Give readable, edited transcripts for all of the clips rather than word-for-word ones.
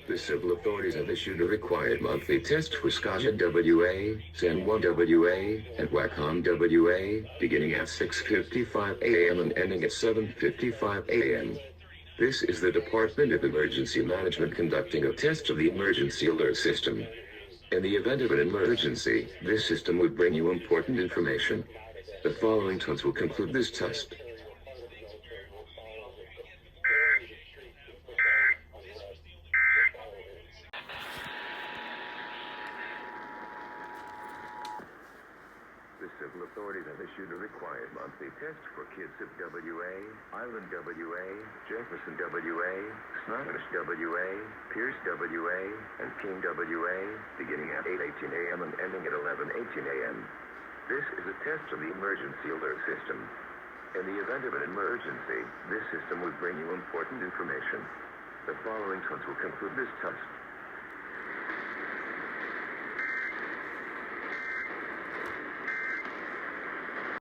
The civil authorities have issued a required monthly test for Skagit WA, San Juan WA, and Wacom WA, beginning at 6:55 a.m. and ending at 7:55 a.m. This is the Department of Emergency Management conducting a test of the emergency alert system. In the event of an emergency, this system would bring you important information. The following tones will conclude this test. The civil authorities have issued a required monthly test for Kitsap WA, Island WA, Jefferson WA, Snohomish WA, Pierce WA, and King WA, beginning at 8:18 a.m. and ending at 11:18 a.m. This is a test of the emergency alert system. In the event of an emergency, this system would bring you important information. The following tones will conclude this test.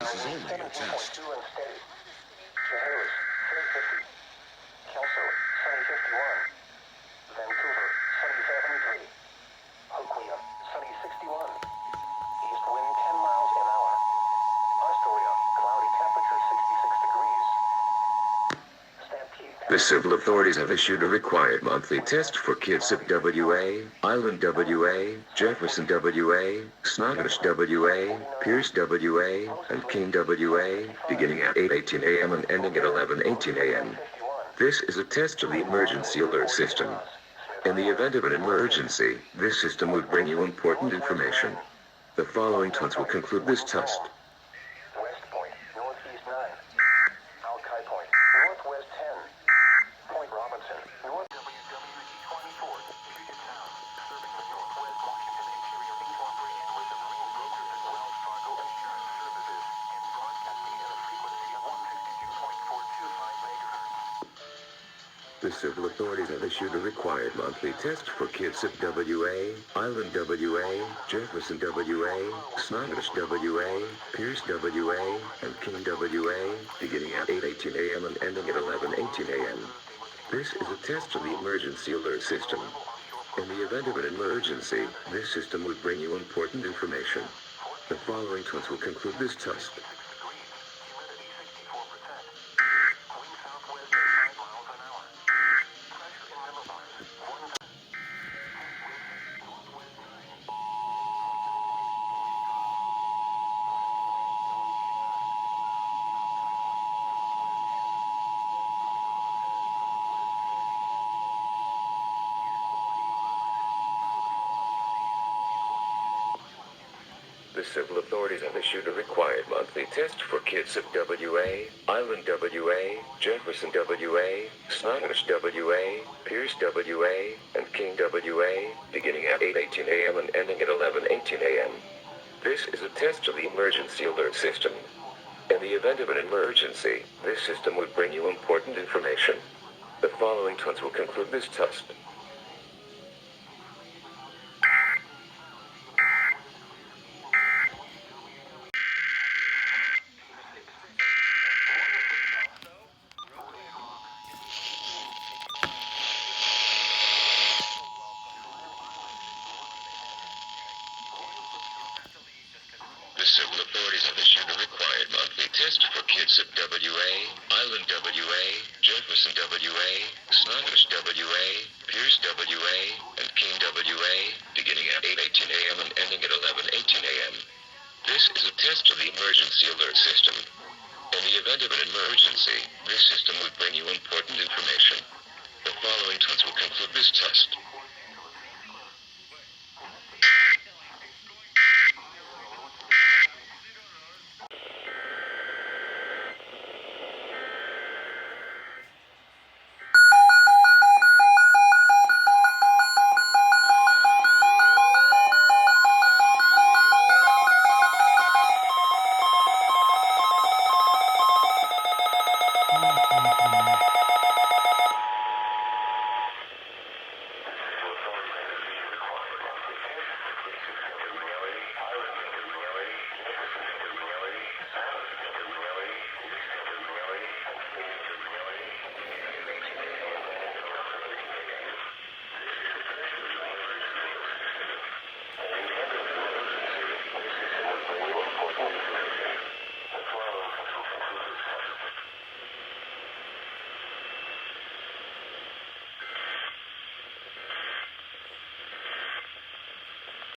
This is only a test. Chehalis, 350. Kelso, sunny 51. Vancouver, sunny 73. Hoquiam, sunny 61. East wind 10 miles an hour. Astoria, cloudy temperature 66 degrees. Stampede. The civil authorities have issued a required monthly test for Kitsap WA, Island WA, Jefferson WA, Snohomish WA, Pierce WA, and King WA, beginning at 8:18 a.m. and ending at 11:18 a.m. This is a test of the emergency alert system. In the event of an emergency, this system would bring you important information. The following tones will conclude this test. West Point, northeast 9. Alki Point, northwest 10. Point Robinson, north WWE 24, Puget Sound, serving the northwest Washington interior base operation with the marine brokers at Wells Fargo Insurance Services and broadcasting at a frequency of 162.425 megahertz. The civil authorities have issued a required monthly test for Kitsap WA, Island WA, Jefferson WA, Snohomish WA, Pierce WA, and King WA, beginning at 8:18 a.m. and ending at 11:18 a.m. This is a test of the emergency alert system. In the event of an emergency, this system would bring you important information. The following tones will conclude this test. The civil authorities have issued a required monthly test for Kitsap WA, Island WA, Jefferson WA, Snohomish WA, Pierce WA, and King WA, beginning at 8:18 a.m. and ending at 11:18 a.m. This is a test of the emergency alert system. In the event of an emergency, this system would bring you important information. The following tones will conclude this test. The civil authorities have issued a required monthly test for Kitsap WA, Island WA, Jefferson WA, Snohomish WA, Pierce WA, and King WA, beginning at 8:18 a.m. and ending at 11:18 a.m. This is a test of the emergency alert system. In the event of an emergency, this system would bring you important information. The following tones will conclude this test.